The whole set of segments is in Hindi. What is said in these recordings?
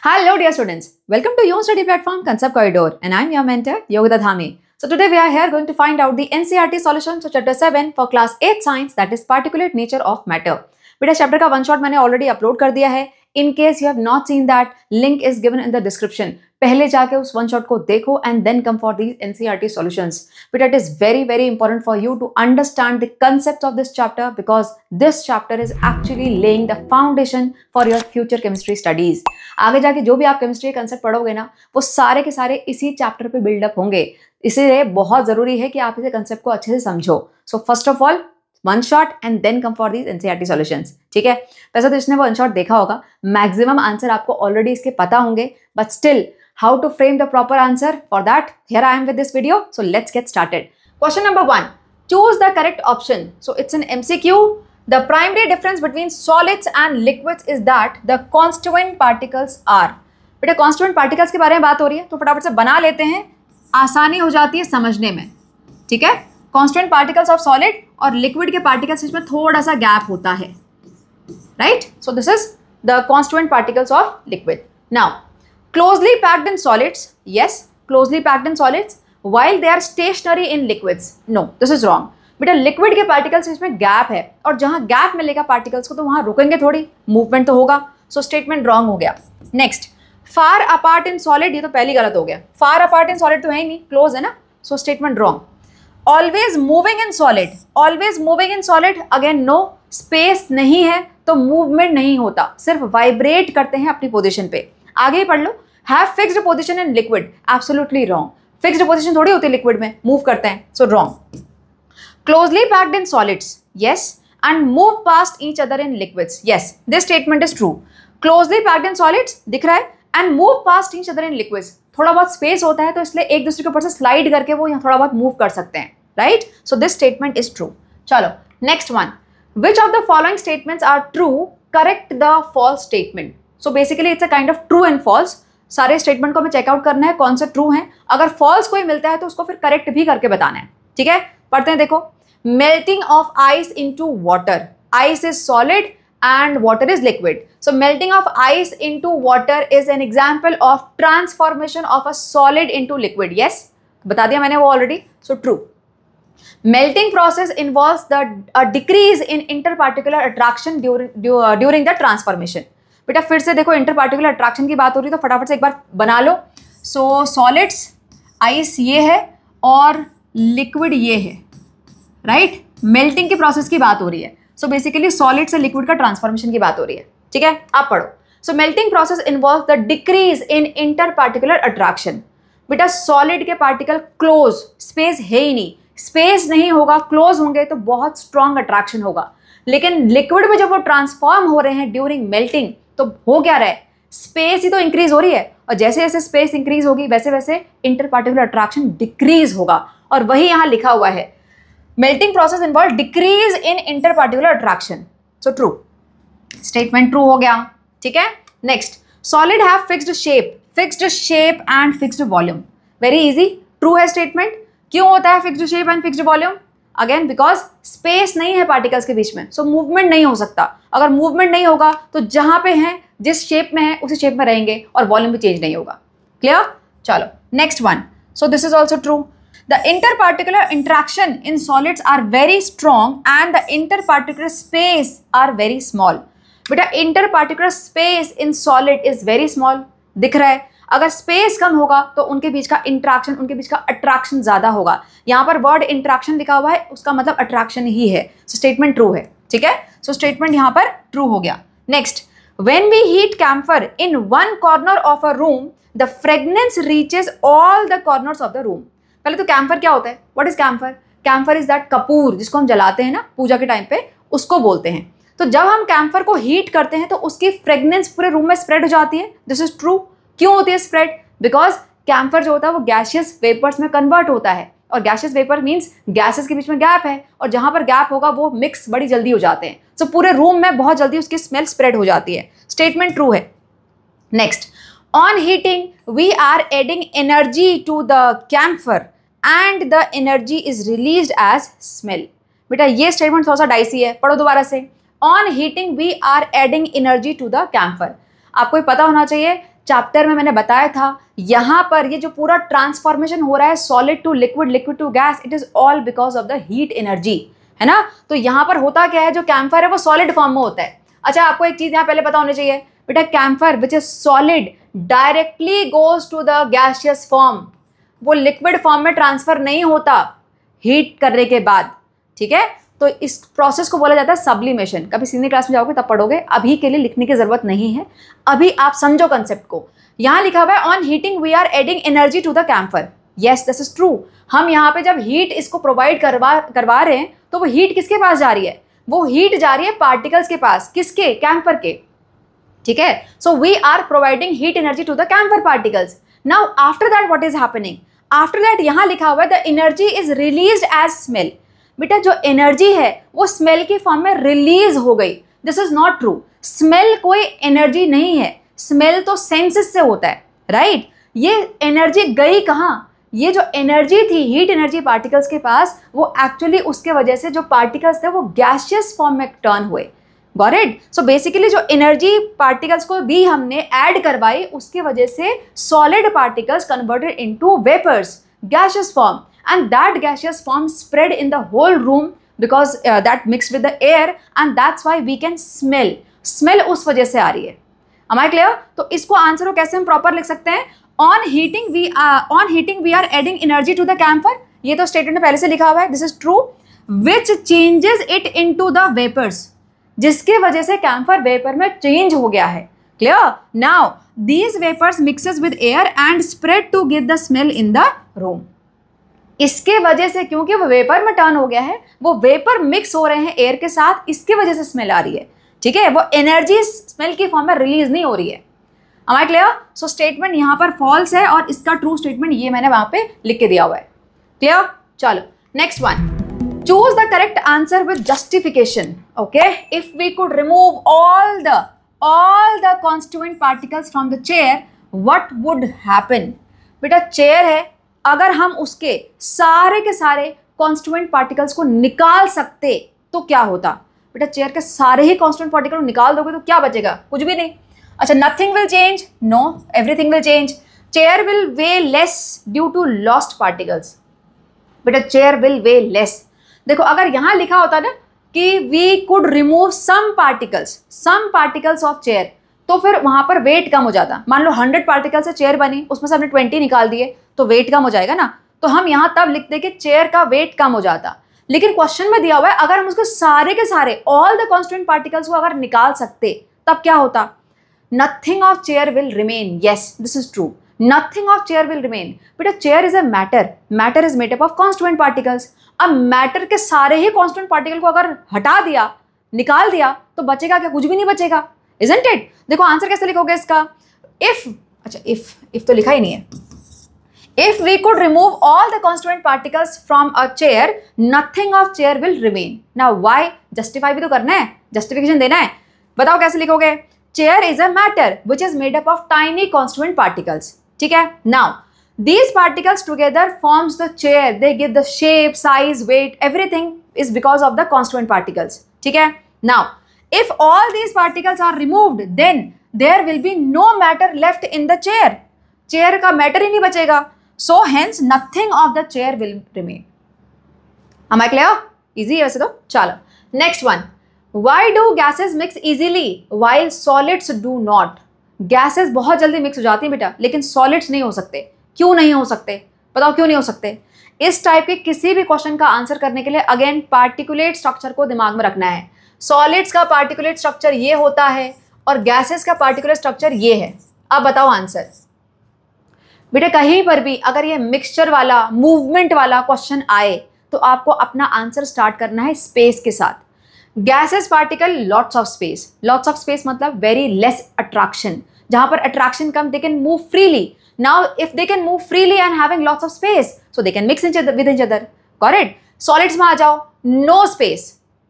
Hello dear students, welcome to your study platform Concept Corridor and I am your mentor Yogita Dhami. So today we are here going to find out the NCERT solutions of chapter 7 for class 8 science, that is particulate nature of matter. बेटा चैप्टर का वन शॉट मैंने ऑलरेडी अपलोड कर दिया है. In case you have not seen that, link is given in the description. पहले जाके उस वन शॉट को देखो and then come for these NCERT solutions. बेटा it is very very important for you to understand the concept of this chapter because this chapter is actually laying the foundation for your future chemistry studies. आगे जाके जो भी आप केमिस्ट्री के कंसेप्ट पढ़ोगे ना, वो सारे के सारे इसी चैप्टर पे बिल्डअप होंगे. इसीलिए बहुत जरूरी है कि आप इसे कंसेप्ट को अच्छे से समझो. So first of all one shot and then come for these NCERT solutions. ठीक है, वैसे तो इसने वो वन शॉट देखा होगा, मैक्सिमम आंसर आपको ऑलरेडी इसके पता होंगे, but still how to frame the proper answer, for that here I am with this video. So let's get started. Question number 1, choose the correct option. So it's an MCQ. The primary difference between solids and liquids is that the constituent particles are. बेटा constituent particles के बारे में बात हो रही है तो फटाफट से बना लेते हैं, आसानी हो जाती है समझने में. ठीक है, constituent particles of solid और liquid के particles इसमें थोड़ा सा गैप होता है, right? So this is the constituent particles of liquid. Now, closely packed in solids, yes, closely packed in solids, while they are stationary in liquids. No, this is wrong. बेटा लिक्विड के पार्टिकल्स इसमें गैप है और जहां गैप मिलेगा पार्टिकल्स को तो वहां रुकेंगे थोड़ी, मूवमेंट तो होगा. सो स्टेटमेंट रॉन्ग हो गया. Next, far apart in solid, ये तो पहली गलत हो गया. फार अपार्ट इन सॉलिड तो है ही नहीं, क्लोज है ना, so statement wrong. Always moving in solid, always moving in solid, again no, space नहीं है तो मूवमेंट नहीं होता, सिर्फ वाइब्रेट करते हैं अपनी पोजिशन पे. आगे ही पढ़ लो. Have fixed position in liquid, absolutely wrong. Fixed position थोड़ी होती है लिक्विड में, मूव करते हैं, so wrong. Closely packed in solids, yes, and move past each other in liquids, yes. This statement is true. Closely packed in solids दिख रहा है and move past each other in liquids. थोड़ा बहुत स्पेस होता है तो इसलिए एक दूसरे के ऊपर से स्लाइड करके वो यहाँ थोड़ा बहुत मूव कर सकते हैं, right? So this statement is true. चलो next one. Which of the following statements are true, correct the false statement. So basically it's a kind of true and false. सारे स्टेटमेंट को हमें चेकआउट करना है कौन सा ट्रू है. अगर फॉल्स कोई मिलता है तो उसको फिर करेक्ट भी करके बताना है. ठीक है, पढ़ते हैं. देखो, melting of ice into water. Ice is solid and water is liquid. So melting of ice into water is an example of transformation of a solid into liquid. Yes, बता दिया मैंने वो already. So true. Melting process involves a decrease in interparticular attraction during the transformation. बेटा फिर से देखो, interparticular attraction की बात हो रही है तो फटाफट से एक बार बना लो. So solids, ice ये है और liquid ये है, राइट? मेल्टिंग की प्रोसेस की बात हो रही है. सो बेसिकली सॉलिड से लिक्विड का ट्रांसफॉर्मेशन की बात हो रही है. ठीक है, आप पढ़ो. So melting process involve the decrease in inter particular attraction. बेटा सॉलिड के पार्टिकल क्लोज, स्पेस है ही नहीं, स्पेस नहीं होगा, क्लोज होंगे तो बहुत स्ट्रॉन्ग अट्रैक्शन होगा. लेकिन लिक्विड में जब वो ट्रांसफॉर्म हो रहे हैं ड्यूरिंग मेल्टिंग तो हो क्या रहा है, स्पेस ही तो इंक्रीज हो रही है और जैसे जैसे स्पेस इंक्रीज होगी वैसे वैसे इंटर पार्टिकुलर अट्रैक्शन डिक्रीज होगा. और वही यहाँ लिखा हुआ है, melting process involve decrease in interparticular attraction. So true. Statement true हो गया. ठीक है. Next, solid have fixed shape and fixed volume. Very easy. True है statement. क्यों होता है fixed shape and fixed volume? Again because space नहीं है particles के बीच में, so movement नहीं हो सकता. अगर movement नहीं होगा तो जहाँ पे हैं, जिस shape में है उसी shape में रहेंगे और volume भी change नहीं होगा. Clear? चलो next one. So this is also true. The interparticular interaction in solids are very strong and the interparticular space are very small. बेटा interparticular space in solid is very small. दिख रहा है, अगर space कम होगा तो उनके बीच का interaction, उनके बीच का attraction ज़्यादा होगा. यहाँ पर word interaction लिखा हुआ है, उसका मतलब attraction ही है. So statement true है. ठीक है, so statement यहाँ पर true हो गया. Next, when we heat camphor in one corner of a room, the fragrance reaches all the corners of the room. पहले तो कैम्फर क्या होता है, what is camphor? Camphor is that कपूर जिसको हम जलाते हैं ना पूजा के टाइम पे, उसको बोलते हैं. तो जब हम कैम्फर को हीट करते हैं तो उसकी फ्रेगनेंस पूरे रूम में स्प्रेड हो जाती है. This is true. क्यों होती है स्प्रेड? बिकॉज कैम्फर जो होता है वो गैसियस वेपर्स में कन्वर्ट होता है और गैसियस वेपर मीन्स गैसेस के बीच में गैप है और जहां पर गैप होगा वो मिक्स बड़ी जल्दी हो जाते हैं. सो पूरे रूम में बहुत जल्दी उसकी स्मेल स्प्रेड हो जाती है. स्टेटमेंट ट्रू है. Next, on heating we are adding energy to the camphor and the energy is released as smell. बेटा ये स्टेटमेंट थोड़ा सा डाइसी है, पढ़ो दोबारा से. On heating we are adding energy to the camphor. आपको पता होना चाहिए चैप्टर में मैंने बताया था, यहाँ पर ये जो पूरा ट्रांसफॉर्मेशन हो रहा है solid to liquid, liquid to gas, it is all because of the heat energy, है ना। तो यहाँ पर होता क्या है, जो कैम्फर है वो सॉलिड फॉर्म में होता है। अच्छा, आपको एक चीज यहाँ पहले पता होनी चाहिए बेटा, camphor which is solid directly goes to the gaseous form, वो लिक्विड फॉर्म में ट्रांसफर नहीं होता हीट करने के बाद, ठीक है। तो इस प्रोसेस को बोला जाता है सब्लिमेशन। कभी सीनियर क्लास में जाओगे तब पढ़ोगे, अभी के लिए लिखने की जरूरत नहीं है, अभी आप समझो कंसेप्ट को। यहाँ लिखा हुआ है on heating we are adding energy to the camphor. Yes, this is true. हम यहाँ पे जब हीट इसको प्रोवाइड करवा रहे हैं तो वो हीट किसके पास जा रही है, वो हीट जा रही है पार्टिकल्स के पास, किसके, कैम्फर के, ठीक है। So we are providing heat energy to the camphor particles. Now after that what is happening, after that यहाँ लिखा हुआ है the energy is released as smell. बेटा जो एनर्जी है वो स्मेल की फॉर्म में रिलीज हो गई। This is not true. Smell कोई एनर्जी नहीं है, स्मेल तो सेंसेस से होता है, राइट। ये एनर्जी गई कहाँ, ये जो एनर्जी थी हीट एनर्जी पार्टिकल्स के पास, वो एक्चुअली उसके वजह से जो पार्टिकल्स थे वो गैसियस फॉर्म में टर्न हुए। Got it. सो बेसिकली जो एनर्जी पार्टिकल्स को भी हमने ऐड करवाई, उसकी वजह से solid particles converted into vapours, gaseous form, and that gaseous form spread in the whole room because that mixed with the air, and that's why we can smell उस वजह से आ रही है। Am I clear? तो इसको आंसर को कैसे हम प्रॉपर लिख सकते हैं, on heating we are adding energy to the camphor। ये तो स्टेटमेंट में पहले से लिखा हुआ है, this is true, which changes it into the vapors, जिसके वजह से कैम्फर वेपर में चेंज हो गया है। Clear? Now these vapors mixes with air and spread to give the smell in the room। इसके वजह से, क्योंकि वो वेपर में टर्न हो गया है, वो वेपर मिक्स हो रहे हैं एयर के साथ, इसकी वजह से स्मेल आ रही है, ठीक है। वो एनर्जी स्मेल की फॉर्म में रिलीज नहीं हो रही है। Am I clear? So statement यहाँ पर फॉल्स है और इसका ट्रू स्टेटमेंट ये मैंने वहां पे लिख के दिया हुआ है। क्लियर? चलो next one, choose the correct answer with justification. Okay, if we could remove all the constituent particles from the chair, what would happen? बेटा चेयर है, अगर हम उसके सारे के सारे constituent particles को निकाल सकते तो क्या होता। बेटा चेयर के सारे ही constituent particles को निकाल दोगे तो क्या बचेगा, कुछ भी नहीं। अच्छा, nothing will change, no, everything will change। chair will weigh less due to lost particles। बेटा chair will weigh less। देखो अगर यहाँ लिखा होता ना कि we could remove some particles of chair, तो फिर वहां पर वेट कम हो जाता। मान लो 100 पार्टिकल से चेयर बनी, उसमें से हमने 20 निकाल दिए तो वेट कम हो जाएगा ना। तो हम यहां तब लिखते कि चेयर का वेट कम हो जाता। लेकिन क्वेश्चन में दिया हुआ है अगर हम उसके सारे के सारे ऑल द कॉन्स्टिट्यूएंट पार्टिकल्स को अगर निकाल सकते तब क्या होता, nothing of chair will remain. Yes, this is true, nothing of chair will remain. बेटा chair is a matter is made up of constituent particles. अब मैटर के सारे ही कॉन्स्टेंट पार्टिकल को अगर हटा दिया, निकाल दिया, तो बचेगा क्या, कुछ भी नहीं बचेगा, isn't it? देखो आंसर कैसे लिखोगे इसका, if तो लिखा ही नहीं है। If we could remove all the constituent particles from a chair, nothing of chair will remain। Now why? Justify भी तो करना है, justification देना है। बताओ कैसे लिखोगे, chair is a matter which is made up of tiny constituent particles। ठीक है, now these particles together forms the chair, they give the shape, size, weight, everything is because of the constituent particles। ठीक है, now if all these particles are removed then there will be no matter left in the chair। chair का matter ही नहीं बचेगा, so hence nothing of the chair will remain। Am I clear? easy है वैसे तो। चलो next one, why do gases mix easily while solids do not? gases बहुत जल्दी मिक्स हो जाती हैं बेटा, लेकिन solids नहीं हो सकते। क्यों नहीं हो सकते, बताओ क्यों नहीं हो सकते। इस टाइप के किसी भी क्वेश्चन का आंसर करने के लिए अगेन पार्टिकुलेट स्ट्रक्चर को दिमाग में रखना है। सॉलिड्स का पार्टिकुलेट स्ट्रक्चर ये होता है और गैसेस का पार्टिकुलेट स्ट्रक्चर ये है। अब बताओ आंसर। बेटा कहीं पर भी अगर ये मिक्सचर वाला, मूवमेंट वाला क्वेश्चन आए तो आपको अपना आंसर स्टार्ट करना है स्पेस के साथ। Gases particle lots of space मतलब वेरी लेस अट्रैक्शन। जहां पर attraction come, they can move freely. Now, if they can move freely and having lots of space, so they can mix with each other. Got it? Solids में आ जाओ, no space,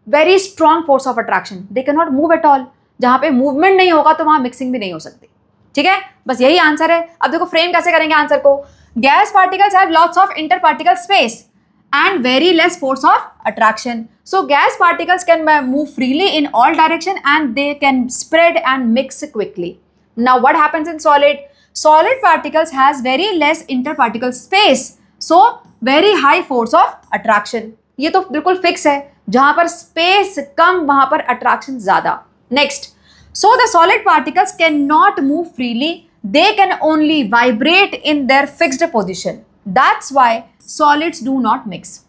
very strong force of attraction, they cannot move at all। जहाँ पे movement नहीं होगा तो वहाँ mixing भी नहीं हो सकती। ठीक है, बस यही आंसर है। अब देखो फ्रेम कैसे करेंगे आंसर को। Gas particles have lots of interparticle space and very less force of attraction. So gas particles can move freely in all direction and they can spread and mix quickly। Now what happens in solid? Solid particles has very less interparticle space, so very high force of attraction. ये तो बिल्कुल फिक्स है, जहां पर स्पेस कम वहां पर अट्रैक्शन ज्यादा. Next, so the solid particles cannot move freely, they can only vibrate in their fixed position. That's why solids do not mix.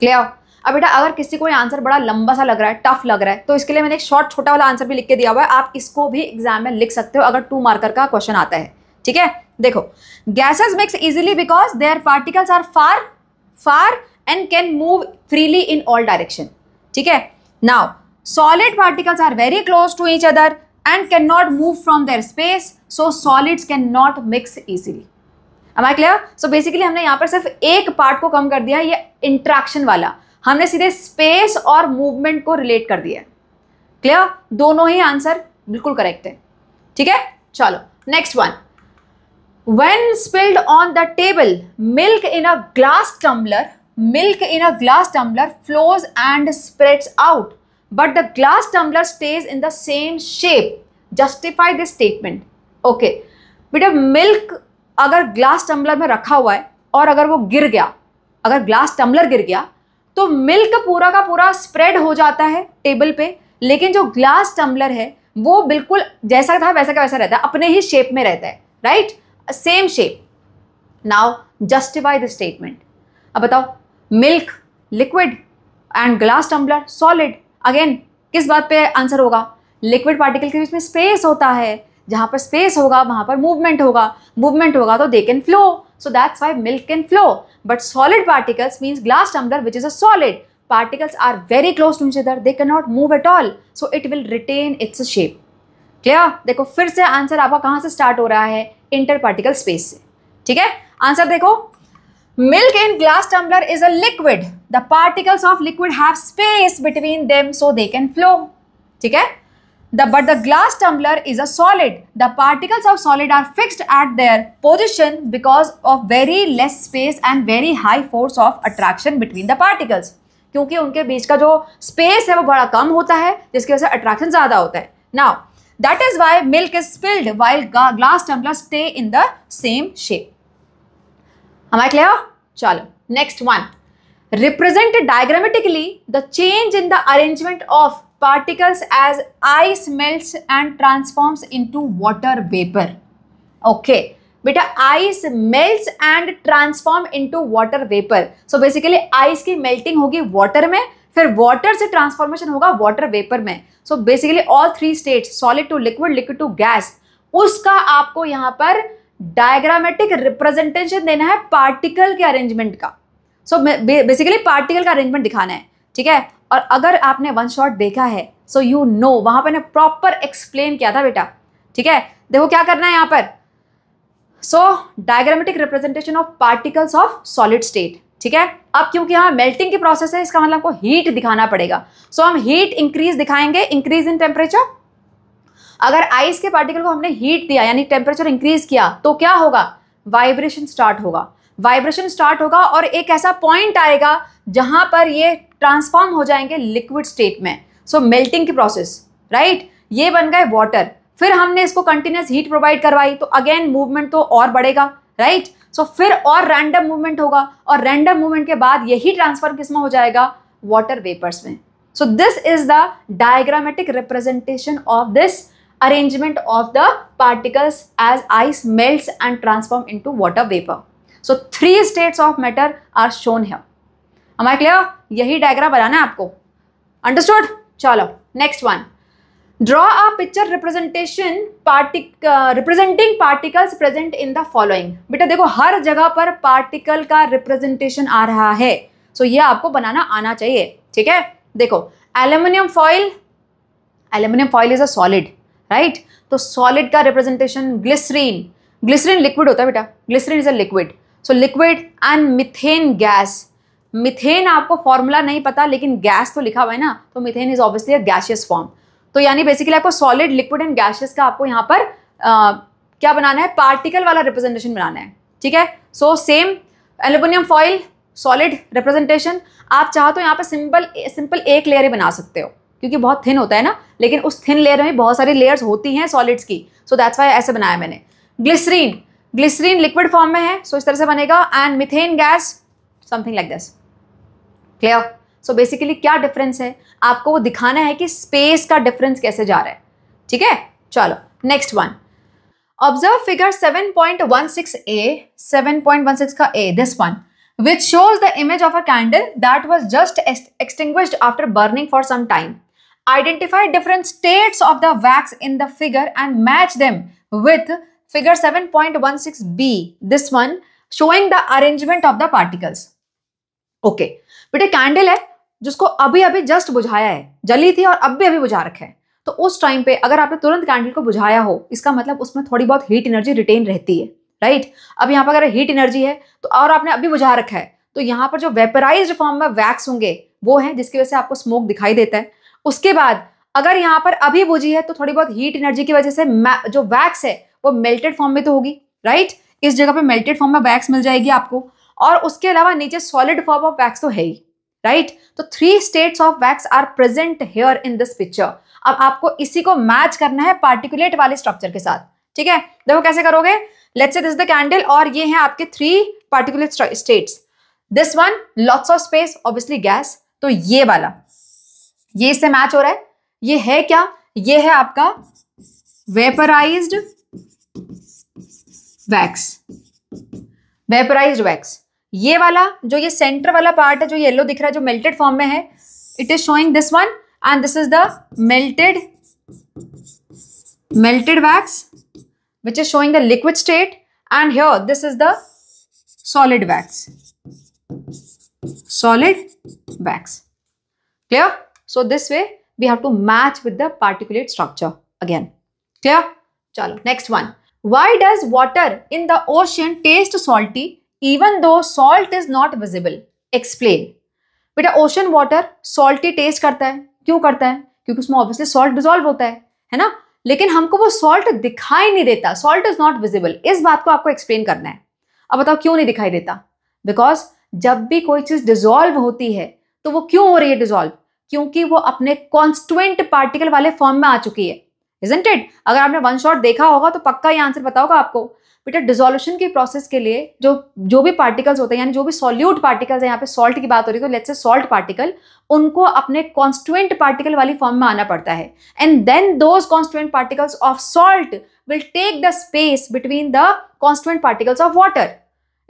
Clear? अब बेटा अगर किसी को आंसर बड़ा लंबा सा लग रहा है, टफ लग रहा है, तो इसके लिए मैंने एक शॉर्ट छोटा वाला आंसर भी लिख के दिया हुआ है, आप इसको भी एग्जाम में लिख सकते हो अगर 2 मार्कर का क्वेश्चन आता है. ठीक है, देखो, gases mix easily because their particles are far and can move freely in all direction. ठीक है, now solid particles are very close to each other and can not move from their space, so solids can not mix easily. Am I clear? So basically हमने यहाँ पर सिर्फ एक पार्ट को कम कर दिया, ये इंट्रैक्शन वाला, हमने सीधे स्पेस और मूवमेंट को रिलेट कर दिया. क्लियर? दोनों ही आंसर बिल्कुल करेक्ट है. ठीक है, चलो next one. When spilled on the table, milk in a glass tumbler flows and spreads out, but the glass tumbler stays in the same shape. Justify this statement. Okay, बेटा मिल्क अगर ग्लास टम्बलर में रखा हुआ है और अगर वो गिर गया, अगर ग्लास टम्बलर गिर गया तो मिल्क पूरा का पूरा स्प्रेड हो जाता है टेबल पे, लेकिन जो ग्लास टम्बलर है वो बिल्कुल जैसा था वैसा का वैसा रहता है, अपने ही शेप में रहता है. Right, same shape. Now justify the statement. अब बताओ, milk liquid and glass tumbler solid. Again किस बात पे आंसर होगा? लिक्विड पार्टिकल के बीच में स्पेस होता है, जहां पर स्पेस होगा वहां पर मूवमेंट होगा तो they can flow. So that's why milk can flow. But solid particles means glass tumbler which is a solid, particles are very close to each other, they can not move at all, so it will retain its shape. Clear? देखो फिर से आंसर आपका कहां से स्टार्ट हो रहा है? इंटर पार्टिकल स्पेस से. ठीक है, आंसर देखो, milk in glass tumbler is a liquid, the particles of liquid have space between them so they can flow. ठीक है, but the glass tumbler is a solid. The particles of solid are fixed at their position because of very less space and very high force of attraction between the particles. क्योंकि उनके बीच का जो स्पेस है वो बड़ा कम होता है, जिसकी वजह से अट्रैक्शन ज्यादा होता है. Now that is why milk is spilled while glass tumblers stay in the same shape. Am I clear? चलो next one. Represent diagrammatically the change in the arrangement of particles as ice melts and transforms into water vapor. Okay, बेटा ice melts and transform into water vapor. So basically ice की melting होगी water में, फिर water से transformation होगा water vapor में. So basically all 3 states, solid to liquid, liquid to gas, उसका आपको यहाँ पर diagrammatic representation देना है particle के arrangement का. So basically particle का arrangement दिखाना है. ठीक है, और अगर आपने वन शॉट देखा है सो यू नो, वहां पर ने प्रॉपर एक्सप्लेन किया था बेटा. ठीक है, देखो क्या करना है यहाँ पर. So diagrammatic representation of particles of solid state. ठीक है, अब क्योंकि यहाँ मेल्टिंग की प्रोसेस है, इसका मतलब आपको हीट दिखाना पड़ेगा. सो हम हीट इंक्रीज दिखाएंगे, इंक्रीज इन टेम्परेचर. अगर आइस के पार्टिकल को हमने हीट दिया यानी टेम्परेचर इंक्रीज किया तो क्या होगा? वाइब्रेशन स्टार्ट होगा और एक ऐसा पॉइंट आएगा जहां पर ये ट्रांसफॉर्म हो जाएंगे लिक्विड स्टेट में. सो मेल्टिंग की प्रोसेस. राइट, ये बन गए वाटर, फिर हमने इसको कंटिन्यूस हीट प्रोवाइड करवाई तो अगेन मूवमेंट तो और बढ़ेगा. राइट, सो फिर और रैंडम मूवमेंट होगा और रैंडम मूवमेंट के बाद यही ट्रांसफर किसमें हो जाएगा? वाटर वेपर्स में. So this is the diagrammatic representation of this arrangement of the particles as ice melts and transform into water vapor. So 3 states of matter are shown here. Am I clear? यही डायग्राम बनाना है आपको. Understood? चलो next one. Draw a picture representing particles present in the following. बेटा देखो हर जगह पर पार्टिकल का रिप्रेजेंटेशन आ रहा है, सो ये आपको बनाना आना चाहिए. ठीक है, देखो aluminium foil is a solid. Right, तो सॉलिड का रिप्रेजेंटेशन ग्लिसरीन लिक्विड होता है बेटा, glycerine is a liquid. So liquid and methane gas. Methane आपको फॉर्मूला नहीं पता लेकिन गैस तो लिखा हुआ है ना, तो methane is obviously a gaseous form. तो यानी बेसिकली आपको सॉलिड, लिक्विड एंड गैसियस का आपको यहाँ पर क्या बनाना है? पार्टिकल वाला रिप्रेजेंटेशन बनाना है. ठीक है, so same aluminium foil solid representation. आप चाहो तो यहाँ पर सिंपल एक लेयर ही बना सकते हो क्योंकि बहुत थिन होता है ना, लेकिन उस थिन लेयर में बहुत सारी लेयर्स होती हैं सॉलिड्स की, सो दैट्स वाई ऐसे बनाया मैंने. ग्लिसरीन, ग्लिसरीन लिक्विड फॉर्म में है, सो इस तरह से बनेगा. And methane gas something like this. Clear? So basically क्या डिफरेंस है, आपको वो दिखाना है कि स्पेस का डिफरेंस कैसे जा रहा है. ठीक है, चलो next one. Observe figure 7.16a, 7.16 का a, this one, which shows the image of a candle that was just extinguished after burning for some time. Identify different states of the wax in the figure and match them with figure 7.16b, this one showing the arrangement of the particles. Okay, बेटे कैंडल है जिसको अभी अभी जस्ट बुझाया है, जली थी और अभी अभी बुझा रखा है. तो उस टाइम पे अगर आपने तुरंत कैंडल को बुझाया हो, इसका मतलब उसमें थोड़ी बहुत हीट एनर्जी रिटेन रहती है, राइट? अब यहाँ पर अगर हीट एनर्जी है तो और आपने अभी बुझा रखा है, तो यहाँ पर जो वेपराइज्ड फॉर्म में वैक्स होंगे वो हैं जिसकी वजह से आपको स्मोक दिखाई देता है. उसके बाद अगर यहाँ पर अभी बुझी है तो थोड़ी बहुत हीट एनर्जी की वजह से जो वैक्स है वो मेल्टेड फॉर्म में तो होगी, राइट? इस जगह पे मेल्टेड फॉर्म में वैक्स मिल जाएगी आपको, और उसके अलावा नीचे सॉलिड फॉर्म ऑफ वैक्स तो है ही, राइट? तो 3 states of wax are present here in this picture. अब आपको इसी को मैच करना है पार्टिकुलेट वाले स्ट्रक्चर के साथ. ठीक है, देखो कैसे करोगे. Let's say this is the candle और ये हैं आपके 3 particulate states. This one lots of space, obviously gas. तो ये वाला, ये इससे मैच हो रहा है. ये है क्या, ये है आपका वेपराइज्ड वैक्स, वेपराइज्ड वैक्स. ये वाला जो ये सेंटर वाला पार्ट है जो येलो दिख रहा है जो मेल्टेड फॉर्म में है, it is showing this one, and this is the melted wax which is showing the liquid state, and here this is the solid wax, solid wax. Clear? So this way we have to match with the particulate structure again. Clear? Chalo, next one. Why does water in the ocean taste salty even though salt is not visible? Explain. बेटा ओशन वाटर सॉल्टी टेस्ट करता है, क्यों करता है? क्योंकि उसमें ऑब्वियसली सॉल्ट डिसॉल्व होता है ना? लेकिन हमको वो सॉल्ट दिखाई नहीं देता, सॉल्ट इज नॉट विजिबल. इस बात को आपको एक्सप्लेन करना है. अब बताओ क्यों नहीं दिखाई देता? बिकॉज जब भी कोई चीज डिसॉल्व होती है तो वो क्यों हो रही है डिसॉल्व? क्योंकि वो अपने कॉन्स्टिट्यूएंट पार्टिकल वाले फॉर्म में आ चुकी है, इजंट इट? अगर आपने वन शॉट देखा होगा तो पक्का ये आंसर पता होगा आपको. बेटा डिसोल्यूशन की प्रोसेस के लिए जो भी पार्टिकल्स होते हैं, यानी जो भी सॉल्यूट पार्टिकल्स है, यहाँ पे सॉल्ट की बात हो रही है तो लेट्स से सॉल्ट पार्टिकल, उनको अपने कॉन्स्टिट्यूएंट पार्टिकल वाली फॉर्म में आना पड़ता है. And then those constituent particles of salt will take the space between the constituent particles of water,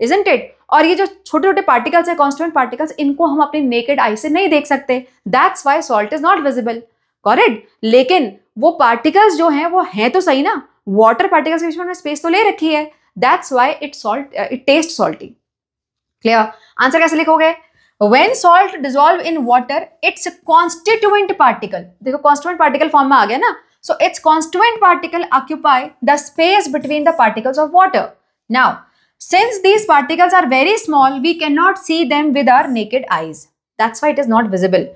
isn't it? और ये जो छोटे छोटे पार्टिकल्स है, कॉन्स्टिट्यूएंट पार्टिकल्स, इनको हम अपनी नेकेड आई से नहीं देख सकते. That's why salt is not visible. Correct? लेकिन वो पार्टिकल्स जो हैं वो हैं तो सही ना, वाटर पार्टिकल्स के बीच में स्पेस तो ले रखी है. That's why it taste salty. Clear? Answer कैसे लिखोगे? When salt dissolve in water, its constituent particle, देखो constituent particle फॉर्म में आ गया ना, so its constituent particle occupy the space between the particles of water. Now, since these particles are very small, we cannot see them with our naked eyes. That's why it is not visible.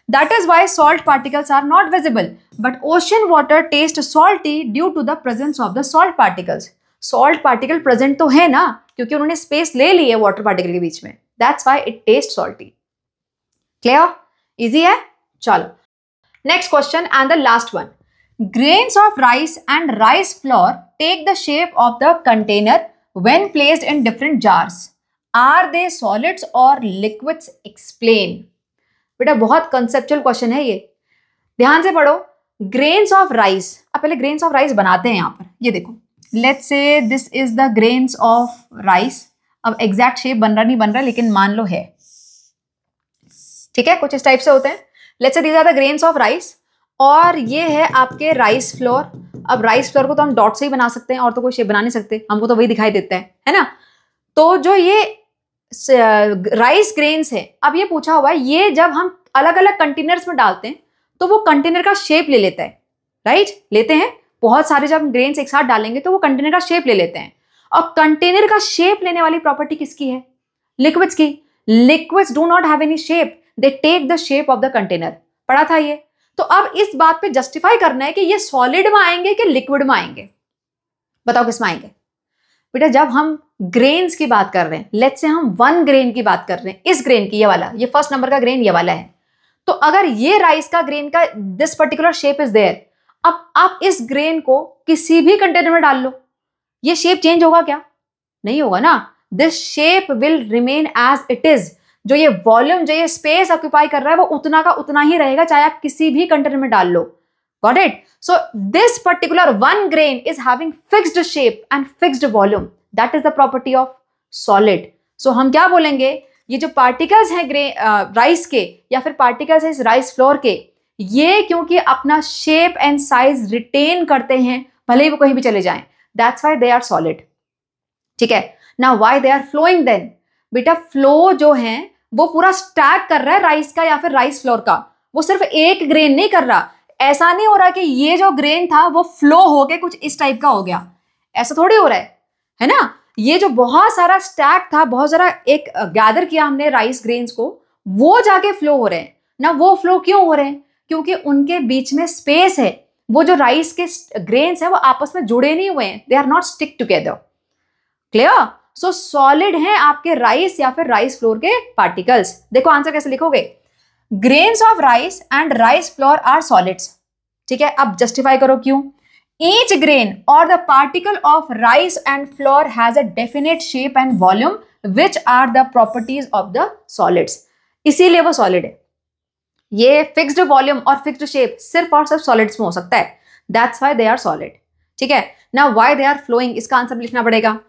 That is why salt particles are not visible. But ocean water tastes salty due to the presence of the salt particles. Salt particle present तो है ना, क्योंकि उन्होंने space ले ली है water particle के बीच में. That's why it tastes salty. Clear? Easy है? चलो. Next question and the last one. Grains of rice and rice flour take the shape of the container when placed in different jars. Are they solids or liquids? Explain. बेटा बहुत conceptual question है ये. ध्यान से पढ़ो. Grains of rice. अब पहले grains of rice बनाते हैं यहाँ पर. ये देखो. Let's say this is the grains of rice. अब एग्जैक्ट शेप बन रहा नहीं बन रहा, लेकिन मान लो है. ठीक है, कुछ इस टाइप से होते हैं. Let's say these are the grains of rice, और ये है आपके राइस फ्लोर. अब राइस फ्लोर को तो हम डॉट से ही बना सकते हैं, और तो कोई शेप बना नहीं सकते, हमको तो वही दिखाई देता है ना. तो जो ये राइस ग्रेन्स है, अब ये पूछा हुआ है, ये जब हम अलग अलग कंटेनर्स में डालते हैं तो वो कंटेनर का शेप ले लेता है, राइट? लेते हैं बहुत सारे, जब हम ग्रेन्स एक साथ डालेंगे तो वो कंटेनर का शेप ले लेते हैं. और कंटेनर का शेप लेने वाली प्रॉपर्टी किसकी है? लिक्विड्स की. Liquids do not have any shape, they take the shape of the container. पढ़ा था ये. तो अब इस बात पे जस्टिफाई करना है कि ये सॉलिड में आएंगे कि लिक्विड में आएंगे. बताओ किस में आएंगे? बेटा जब हम ग्रेन्स की बात कर रहे हैं, लेट्स से हम 1 ग्रेन की बात कर रहे हैं, इस ग्रेन की, ये वाला, ये फर्स्ट नंबर का ग्रेन ये वाला है, तो अगर ये राइस का ग्रेन का this particular shape is there, अब आप इस ग्रेन को किसी भी कंटेनर में डाल लो, ये शेप चेंज होगा क्या? नहीं होगा ना. This shape will remain as it is. जो ये वॉल्यूम, जो ये स्पेस ऑक्यूपाई कर रहा है वो उतना का उतना ही रहेगा, चाहे आप किसी भी कंटेनर में डाल लो. Got it? So this particular one grain is having fixed shape and fixed volume. That is the property of solid. So हम क्या बोलेंगे, ये जो पार्टिकल्स हैं राइस के या फिर पार्टिकल्स हैं इस राइस फ्लोर के, ये क्योंकि अपना शेप एंड साइज रिटेन करते हैं भले ही वो कहीं भी चले जाएं, that's why they are solid. ठीक है. Now why they are flowing then? बेटा फ्लो जो है वो पूरा स्टैक कर रहा है राइस का या फिर राइस फ्लोर का. वो सिर्फ एक ग्रेन नहीं कर रहा. ऐसा नहीं हो रहा कि ये जो ग्रेन था वो फ्लो होके कुछ इस टाइप का हो गया, ऐसा थोड़ी हो रहा है ना. ये जो बहुत सारा स्टैक था, बहुत सारा एक गैदर किया हमने राइस ग्रेन्स को, वो जाके फ्लो हो रहे हैं ना. वो फ्लो क्यों हो रहे हैं? क्योंकि उनके बीच में स्पेस है. वो जो राइस के ग्रेन्स हैं वो आपस में जुड़े नहीं हुए हैं, they are not stick together. Clear? So solid हैं आपके राइस या फिर राइस फ्लोर के पार्टिकल्स. देखो आंसर कैसे लिखोगे, grains of rice and rice flour are solids. ठीक है. अब जस्टिफाई करो क्यों. Each grain or the particle of rice and flour has a definite shape and volume, which are the properties of the solids. इसीलिए वो solid है. ये fixed volume और fixed shape सिर्फ और सिर्फ solids में हो सकता है. That's why they are solid. ठीक है. Now why they are flowing, इसका आंसर लिखना पड़ेगा.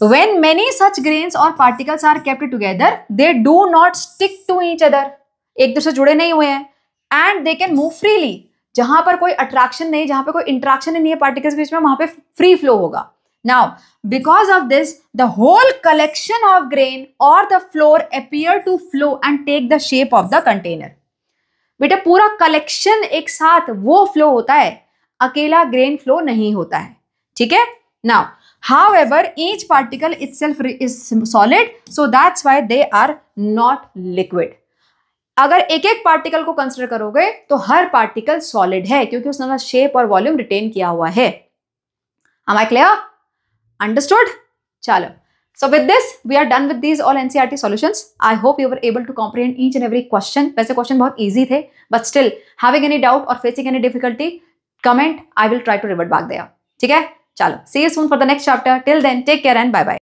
When many such grains or particles are kept together, they do not stick to each other. एक दूसरे जुड़े नहीं हुए हैं. And they can move freely. जहां पर कोई अट्रैक्शन नहीं, जहां पर कोई इंट्रैक्शन नहीं है पार्टिकल्स के बीच में, वहां पे फ्री फ्लो होगा. Now because of this the whole collection of grain और the flour appear to flow and take the shape of the container. बेटा पूरा कलेक्शन एक साथ वो फ्लो होता है, अकेला ग्रेन फ्लो नहीं होता है. ठीक है. Now however each particle itself is solid, so that's why they are not liquid. अगर एक एक पार्टिकल को कंसिडर करोगे तो हर पार्टिकल सॉलिड है क्योंकि उसने अपना शेप और वॉल्यूम रिटेन किया हुआ है. Am I clear? Understood? चलो. So with this, we are done with these all NCERT solutions. I hope you were able to comprehend each and every question. वैसे क्वेश्चन बहुत easy थे, but still having any doubt or facing any difficulty, comment. I will try to revert back there. ठीक है? चलो. See you soon for the next chapter. Till then, take care and bye bye.